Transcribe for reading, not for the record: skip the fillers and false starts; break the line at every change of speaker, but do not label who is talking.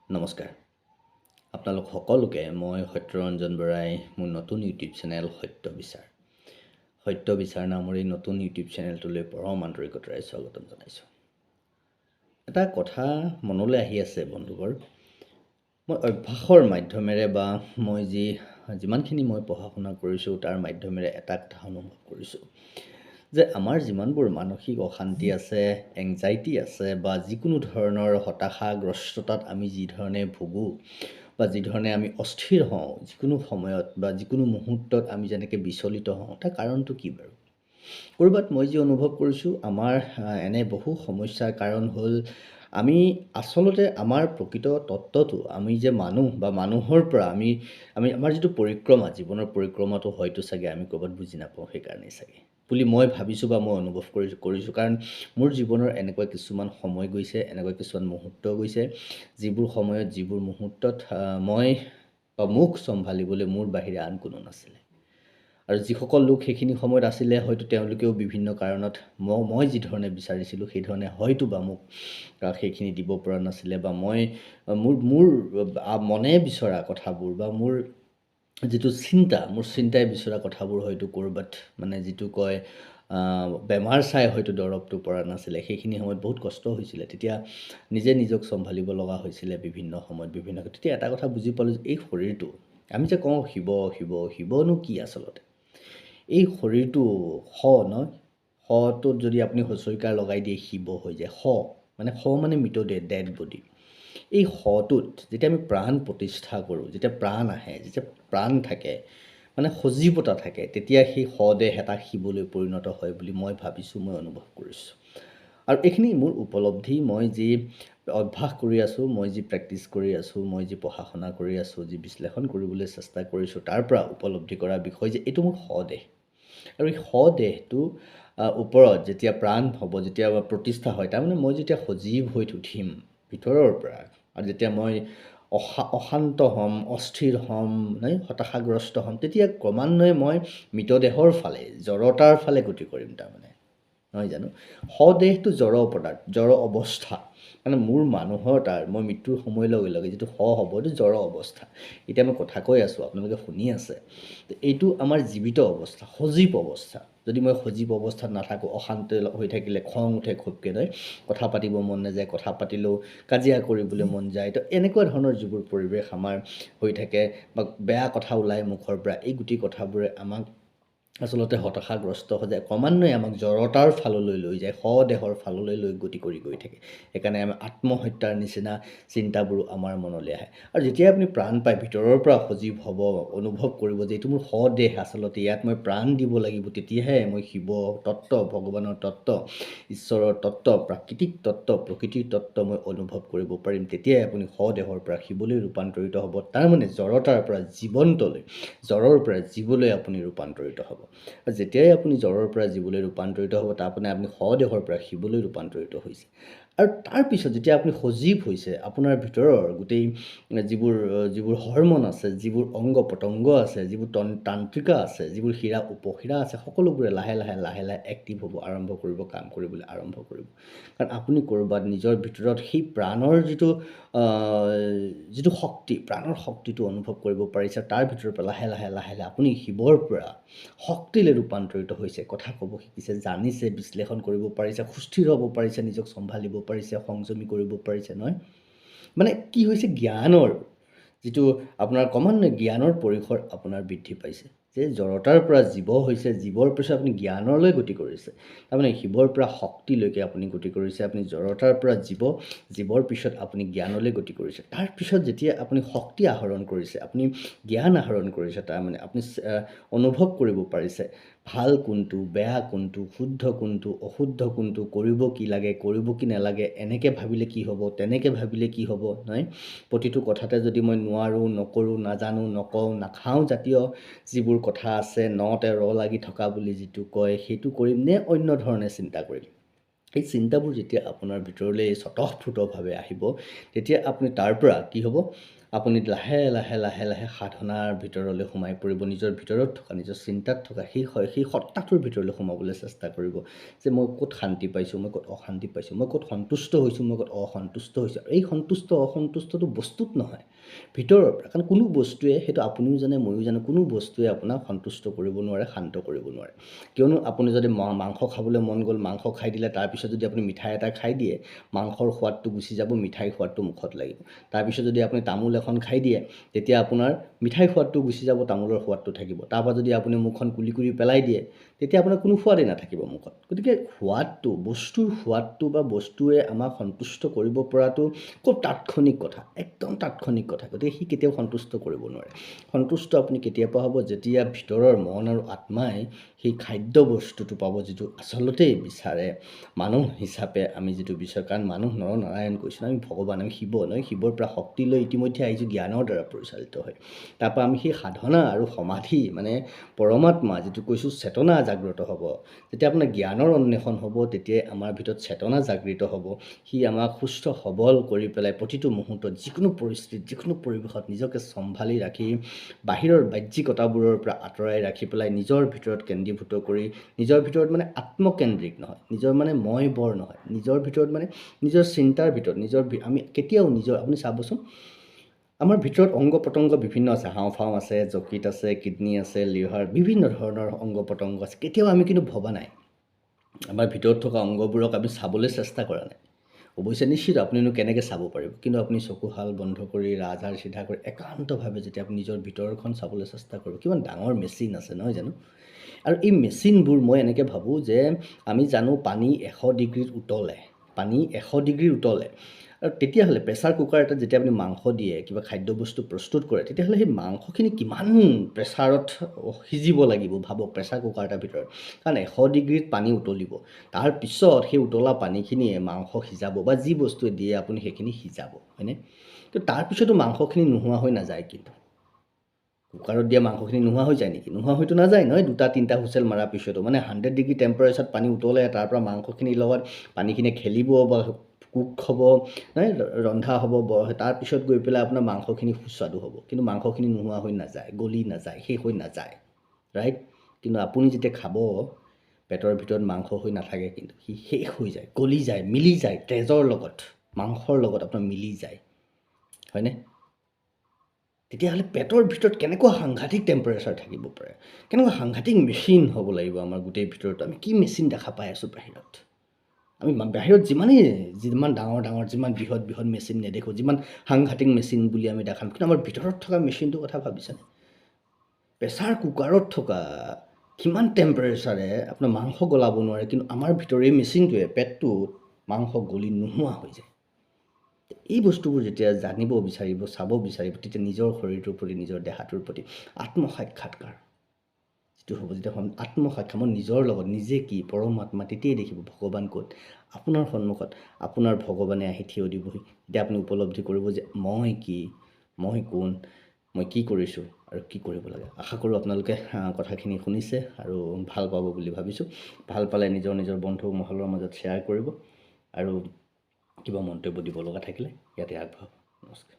নমস্কাৰ। আপোনালোক সকলোকে মই সত্যৰঞ্জন বৰাই মোৰ নতুন ইউটিউব চেনেল সত্য বিচাৰ নামৰ এই নতুন ইউটিউব চেনেলটোলৈ পৰম আন্তৰিকতাৰে স্বাগতম জনাইছোঁ। এটা কথা মনলৈ আহি আছে বন্ধুবৰ, মই অভ্যাসৰ মাধ্যমেৰে বা মই যিমানখিনি মই পঢ়া শুনা কৰিছোঁ তাৰ মাধ্যমেৰে এটা কথা অনুভৱ কৰিছোঁ যে আমাৰ যিমানবোৰ মানসিক অশান্তি আছে, এংজাইটি আছে বা যিকোনো ধৰণৰ হতাশাগ্ৰস্ততাত আমি যি ধৰণে ভুগোঁ বা যি ধৰণে আমি অস্থিৰ হওঁ যিকোনো সময়ত বা যিকোনো মুহূৰ্তত আমি যেনেকৈ বিচলিত হওঁ তাৰ কাৰণটো কি বাৰু? ক'ৰবাত মই যি অনুভৱ কৰিছোঁ আমাৰ এনে বহু সমস্যাৰ কাৰণ হ'ল আমি আচলতে আমাৰ প্ৰকৃত তত্ত্বটো আমি যে মানুহ বা মানুহৰ পৰা আমি আমাৰ যিটো পৰিক্ৰমা, জীৱনৰ পৰিক্ৰমাটো হয়তো চাগে আমি ক'ৰবাত বুজি নাপাওঁ সেইকাৰণেই চাগে বুলি মই ভাবিছোঁ বা মই অনুভৱ কৰিছোঁ। কাৰণ মোৰ জীৱনৰ এনেকুৱা কিছুমান সময় গৈছে, এনেকুৱা কিছুমান মুহূৰ্ত গৈছে যিবোৰ সময়ত যিবোৰ মুহূৰ্তত মুখ চম্ভালিবলৈ মোৰ বাহিৰে আন কোনো নাছিলে। আৰু যিসকল লোক সেইখিনি সময়ত আছিলে হয়তো তেওঁলোকেও বিভিন্ন কাৰণত মই যি ধৰণে বিচাৰিছিলোঁ সেই ধৰণে হয়তো বা মোক সেইখিনি দিব পৰা নাছিলে বা মই মোৰ মনে বিচৰা কথাবোৰ বা মোৰ যিটো মোৰ চিন্তাই বিচৰা কথাবোৰ হয়তো ক'ৰবাত যিটো কয় বেমাৰ চাই হয়তো দৰৱটো পৰা নাছিলে। সেইখিনি সময়ত বহুত কষ্ট হৈছিলে, তেতিয়া নিজে নিজক চম্ভালিব লগা হৈছিলে বিভিন্ন সময়ত তেতিয়া এটা কথা বুজি পালোঁ যে এই শৰীৰটো আমি যে কওঁ শিৱনো কি আচলতে? এই শৰীৰটো নহয়, শটোত যদি আপুনি হচৰিকাৰ লগাই দিয়ে শিৱ হৈ যায়। মানে মৃতদেহ, ডেড বডি। এই শটোত যেতিয়া আমি প্ৰাণ প্ৰতিষ্ঠা কৰোঁ, যেতিয়া প্ৰাণ আহে, যেতিয়া প্ৰাণ থাকে সজীৱতা থাকে, তেতিয়া সেই শদেহ এটা শিৱলৈ পৰিণত হয় বুলি মই ভাবিছোঁ, মই অনুভৱ কৰিছোঁ। আৰু এইখিনি মোৰ উপলব্ধি, মই যি অভ্যাস কৰি আছোঁ, মই যি প্ৰেক্টিছ কৰি আছোঁ, মই যি পঢ়া শুনা কৰি আছোঁ, যি বিশ্লেষণ কৰিবলৈ চেষ্টা কৰিছোঁ, তাৰ পৰা উপলব্ধি কৰা বিষয় যে এইটো মোৰ শদেহ। আৰু এই শদেহটো ওপৰত যেতিয়া প্ৰাণ হ'ব, যেতিয়া প্ৰতিষ্ঠা হয়, তাৰমানে মই যেতিয়া সজীৱ হৈ উঠিম ভিতৰৰ পৰা, আৰু যেতিয়া মই অশান্ত হ'ম, অস্থিৰ হ'ম, হতাশাগ্ৰস্ত হ'ম, তেতিয়া ক্ৰমান্বয়ে মই মৃতদেহৰ ফালে, জড়তাৰ ফালে গতি কৰিম তাৰমানে, নহয় জানো? শদেহটো জড় অৱস্থা। মোৰ মানুহৰ মই মৃত্যুৰ সময়ৰ লগে লগে যিটো হ'ব এইটো জড় অৱস্থা। এতিয়া মই কথা কৈ আছোঁ, আপোনালোকে শুনি আছে। এইটো আমাৰ জীৱিত অৱস্থা, সজীৱ অৱস্থা। যদি মই সজীৱ অৱস্থাত নাথাকোঁ, অশান্ত হৈ থাকিলে খং উঠে খুবকৈ, নহয়? কথা পাতিব মন নাযায়, কথা পাতিলেও কাজিয়া কৰিবলৈ মন যায়। তো এনেকুৱা ধৰণৰ যিবোৰ পৰিৱেশ আমাৰ হৈ থাকে বা বেয়া কথা ওলায় মুখৰ পৰা, এই গোটেই কথাবোৰে আমাক আচলতে হতাশাগ্ৰস্ত হৈ যায়, ক্ৰমান্বয়ে আমাক জড়তাৰ ফাললৈ লৈ যায়, শদেহৰ ফাললৈ লৈ গতি কৰি গৈ থাকে। সেইকাৰণে আমি আত্মহত্যাৰ নিচিনা চিন্তাবোৰো আমাৰ মনলৈ আহে। আৰু যেতিয়া আপুনি প্ৰাণ পায়, ভিতৰৰ পৰা সজীৱ হ'ব, অনুভৱ কৰিব যে এইটো মোৰ শদেহ, আচলতে ইয়াত মই প্ৰাণ দিব লাগিব, তেতিয়াহে মই শিৱ তত্ত্ব, ভগৱানৰ তত্ত্ব, ঈশ্বৰৰ তত্ত্ব, প্ৰাকৃতিক তত্ত্ব, প্ৰকৃতিৰ তত্ত্ব মই অনুভৱ কৰিব পাৰিম। তেতিয়াই আপুনি শদেহৰ পৰা শিৱলৈ ৰূপান্তৰিত হ'ব। তাৰমানে জড়তাৰ পৰা জীৱন্তলৈ, জড়ৰ পৰা জীৱলৈ আপুনি ৰূপান্তৰিত হ'ব। আৰু যেতিয়াই আপুনি জড়ৰ পৰা জীৱলৈ ৰূপান্তৰিত হ'ব, তাৰমানে আপুনি শদেহৰ পৰা শিৱলৈ ৰূপান্তৰিত হৈছে। আৰু তাৰপিছত যেতিয়া আপুনি সজীৱ হৈছে, আপোনাৰ ভিতৰৰ গোটেই যিবোৰ হৰমন আছে, যিবোৰ অংগ পতংগ আছে, যিবোৰ তান্ত্ৰিকা আছে, যিবোৰ শিৰা উপশিৰা আছে, সকলোবোৰে লাহে লাহে এক্টিভ হ'ব আৰম্ভ কৰিব, কাম কৰিবলৈ আৰম্ভ কৰিব। কাৰণ আপুনি ক'ৰবাত নিজৰ ভিতৰত সেই প্ৰাণৰ যিটো শক্তি, প্ৰাণৰ শক্তিটো অনুভৱ কৰিব পাৰিছে। তাৰ ভিতৰৰ পৰা লাহে লাহে আপুনি শিৱৰ পৰা শক্তিলৈ ৰূপান্তৰিত হৈছে, কথা ক'ব শিকিছে, জানিছে, বিশ্লেষণ কৰিব পাৰিছে, সুস্থিৰ হ'ব পাৰিছে, নিজক চম্ভালিব পাৰিছে, সংযমী কৰিব পাৰিছে, নহয়? কি হৈছে, জ্ঞানৰ যিটো আপোনাৰ ক্ৰমান্বয়ে জ্ঞানৰ পৰিসৰ আপোনাৰ বৃদ্ধি পাইছে। যে জড়তাৰ পৰা জীৱ হৈছে, জীৱৰ পিছত আপুনি জ্ঞানলৈ গতি কৰিছে। তাৰমানে শিৱৰ পৰা শক্তিলৈকে আপুনি গতি কৰিছে, আপুনি জড়তাৰ পৰা জীৱৰ পিছত আপুনি জ্ঞানলৈ গতি কৰিছে। তাৰপিছত যেতিয়া আপুনি শক্তি আহৰণ কৰিছে, আপুনি জ্ঞান আহৰণ কৰিছে, তাৰমানে আপুনি অনুভৱ কৰিব পাৰিছে ভাল কোনটো, বেয়া কোনটো, শুদ্ধ কোনটো, অশুদ্ধ কোনটো, কৰিব কি লাগে, কৰিব কি নালাগে, এনেকৈ ভাবিলে কি হ'ব, তেনেকৈ ভাবিলে কি হ'ব, নহয়? প্ৰতিটো কথাতে যদি মই নোৱাৰোঁ, নকৰোঁ, নাজানো, নকওঁ, নাখাওঁ জাতীয় যিবোৰ কথা আছে, নতে ৰ লাগি থকা বুলি যিটো কয়, সেইটো কৰিম নে অন্য ধৰণে চিন্তা কৰিম? এই চিন্তাবোৰ যেতিয়া আপোনাৰ ভিতৰলৈ স্বতঃস্ফূৰ্তভাৱে আহিব, তেতিয়া আপুনি তাৰ পৰা কি হ'ব, আপুনি লাহে লাহে লাহে লাহে সাধনাৰ ভিতৰলৈ সোমাই পৰিব, নিজৰ ভিতৰত থকা নিজৰ চিন্তাত থকা সেই সত্তাটোৰ ভিতৰলৈ সোমাবলৈ চেষ্টা কৰিব যে মই ক'ত শান্তি পাইছোঁ, মই ক'ত অশান্তি পাইছোঁ, মই ক'ত সন্তুষ্ট হৈছোঁ, মই ক'ত অসন্তুষ্ট হৈছোঁ। এই সন্তুষ্ট অসন্তুষ্টটো বস্তুত নহয়, ভিতৰৰ পৰা। কাৰণ কোনো বস্তুৱে, সেইটো আপুনিও জানে ময়ো জানো, কোনো বস্তুৱে আপোনাক সন্তুষ্ট কৰিব নোৱাৰে, শান্ত কৰিব নোৱাৰে। কিয়নো আপুনি যদি মাংস খাবলৈ মন গ'ল, মাংস খাই দিলে, তাৰপিছত যদি আপুনি মিঠাই এটা খাই দিয়ে, মাংসৰ সোৱাদটো গুচি যাব, মিঠাইৰ সোৱাদটো মুখত লাগিব। তাৰপিছত যদি আপুনি তামোল এখন খাই দিয়ে, তেতিয়া আপোনাৰ মিঠাইৰ সোৱাদটো গুচি যাব, তামোলৰ সোৱাদটো থাকিব। তাৰপৰা যদি আপুনি মুখখন কুলি কুলি পেলাই দিয়ে, তেতিয়া আপোনাৰ কোনো সোৱাদেই নাথাকিব মুখত। গতিকে সোৱাদটো, বস্তুৰ সোৱাদটো বা বস্তুৱে আমাক সন্তুষ্ট কৰিব পৰাটো খুব তাৎক্ষণিক কথা, একদম তাৎক্ষণিক কথা। গতিকে সি কেতিয়াও সন্তুষ্ট কৰিব নোৱাৰে। সন্তুষ্ট আপুনি কেতিয়াবা হ'ব, যেতিয়া ভিতৰৰ মন আৰু আত্মাই সেই খাদ্য বস্তুটো পাব, যিটো আচলতেই বিচাৰে মানুহ হিচাপে আমি যিটো বিচাৰোঁ। কাৰণ মানুহ নৰনাৰায়ণ কৈছোঁ, আমি ভগৱান, আমি শিৱ নহয়, শিৱৰ পৰা শক্তি লৈ ইতিমধ্যে আহিছোঁ, জ্ঞানৰ দ্বাৰা পৰিচালিত হয়। তাৰপৰা আমি সেই সাধনা আৰু সমাধি, মানে পৰমাত্মা যিটো কৈছোঁ, চেতনা জাগ্ৰত হ'ব। যেতিয়া আপোনাৰ জ্ঞানৰ অন্বেষণ হ'ব, তেতিয়াই আমাৰ ভিতৰত চেতনা জাগৃত হ'ব। সি আমাক সুস্থ সবল কৰি পেলাই প্ৰতিটো মুহূৰ্তত, যিকোনো পৰিস্থিতিত, যিকোনো পৰিৱেশত নিজকে চম্ভালি ৰাখি, বাহিৰৰ বাহ্যিকতাবোৰৰ পৰা আঁতৰাই ৰাখি পেলাই নিজৰ ভিতৰত কেন্দ্ৰীভূত কৰি, নিজৰ ভিতৰত মানে আত্মকেন্দ্ৰিক নহয়, নিজৰ মানে মই বৰ নহয়, নিজৰ ভিতৰত মানে নিজৰ চিন্তাৰ ভিতৰত, আমি কেতিয়াও নিজৰ, আপুনি চাবচোন, আমাৰ ভিতৰত অংগ পতংগ বিভিন্ন আছে, হাওঁফাওঁ আছে, যকৃত আছে, কিডনী আছে, লিভাৰ, বিভিন্ন ধৰণৰ অংগ পতংগ আছে। কেতিয়াও আমি কিন্তু ভবা নাই, আমাৰ ভিতৰত থকা অংগবোৰক আমি চাবলৈ চেষ্টা কৰা নাই। অৱশ্যে নিশ্চিত আপুনিনো কেনেকৈ চাব পাৰিব, কিন্তু আপুনি চকুহাল বন্ধ কৰি, ৰাজহাড় চিধা কৰি, একান্তভাৱে যেতিয়া আপুনি নিজৰ ভিতৰখন চাবলৈ চেষ্টা কৰিব, কিমান ডাঙৰ মেচিন আছে নহয় জানো। আৰু এই মেচিনবোৰ, মই এনেকৈ ভাবোঁ যে আমি জানো পানী 100 ডিগ্ৰীত উতলে, পানী 100 ডিগ্ৰী উতলে। আৰু তেতিয়াহ'লে প্ৰেছাৰ কুকাৰ এটাত যেতিয়া আপুনি মাংস দিয়ে, কিবা খাদ্যবস্তু প্ৰস্তুত কৰে, তেতিয়াহ'লে সেই মাংসখিনি কিমান প্ৰেছাৰত সিজিব লাগিব ভাবক, প্ৰেছাৰ কুকাৰ এটাৰ ভিতৰত। কাৰণ 100 ডিগ্ৰীত পানী উতলিব, তাৰপিছত সেই উতলা পানীখিনিয়ে মাংস সিজাব, বা যি বস্তুৱে দিয়ে আপুনি সেইখিনি সিজাব, হয়নে? কিন্তু তাৰপিছতো মাংসখিনি নোহোৱা হৈ নাযায়। কিন্তু কুকাৰত দিয়া মাংসখিনি নোহোৱা হৈ যায় নেকি? নোহোৱা হয়তো নাযায় নহয়, 2-3টা হুইচেল মৰাৰ পিছতো। মানে 100 ডিগ্ৰী টেম্পাৰেচাৰত পানী উতলে, তাৰপৰা মাংসখিনিৰ লগত পানীখিনি খেলিব বা কুক হ'ব, নহয়, ৰন্ধা হ'ব, তাৰপিছত গৈ পেলাই আপোনাৰ মাংসখিনি সুস্বাদু হ'ব। কিন্তু মাংসখিনি নোহোৱা হৈ নাযায়, গলি নাযায়, শেষ হৈ নাযায়, ৰাইট? কিন্তু আপুনি যেতিয়া খাব, পেটৰ ভিতৰত মাংস হৈ নাথাকে, কিন্তু সি শেষ হৈ যায়, গলি যায়, মিলি যায়, তেজৰ লগত, মাংসৰ লগত আপোনাৰ মিলি যায়, হয়নে? তেতিয়াহ'লে পেটৰ ভিতৰত কেনেকুৱা সাংঘাতিক টেম্পাৰেচাৰ থাকিব পাৰে, কেনেকুৱা সাংঘাতিক মেচিন হ'ব লাগিব আমাৰ গোটেই ভিতৰত। আমি কি মেচিন দেখা পাই আছোঁ বাহিৰত? আমি বাহিৰত যিমান ডাঙৰ ডাঙৰ, যিমান বৃহৎ বৃহৎ মেচিন নেদেখোঁ, যিমান সাংঘাতিক মেচিন বুলি আমি দেখাম, কিন্তু আমাৰ ভিতৰত থকা মেচিনটোৰ কথা ভাবিছেনে? প্ৰেছাৰ কুকাৰত থকা কিমান টেম্পাৰেচাৰে আপোনাৰ মাংস গলাব নোৱাৰে, কিন্তু আমাৰ ভিতৰৰ এই মেচিনটোৱে পেটটোত মাংস গলি নোহোৱা হৈ যায়। এই বস্তুবোৰ যেতিয়া জানিব বিচাৰিব, চাব বিচাৰিব, তেতিয়া নিজৰ শৰীৰটোৰ প্ৰতি, নিজৰ দেহাটোৰ প্ৰতি আত্মসাক্ষাৎকাৰ যিটো হ'ব, যেতিয়া আত্মসাক্ষাৎকাৰ, মই নিজৰ লগত, নিজে কি, পৰমাত্মা, তেতিয়াই দেখিব ভগৱান ক'ত। আপোনাৰ সন্মুখত আপোনাৰ ভগৱানে আহি থিয় দিবহি। তেতিয়া আপুনি উপলব্ধি কৰিব যে মই কি, মই কোন, মই কি কৰিছোঁ আৰু কি কৰিব লাগে। আশা কৰোঁ আপোনালোকে কথাখিনি শুনিছে আৰু ভাল পাব বুলি ভাবিছোঁ। ভাল পালে নিজৰ নিজৰ বন্ধু মহলৰ মাজত শ্বেয়াৰ কৰিব, আৰু কিবা মন্তব্য দিব লগা থাকিলে ইয়াতে আগবঢ়াব। নমস্কাৰ।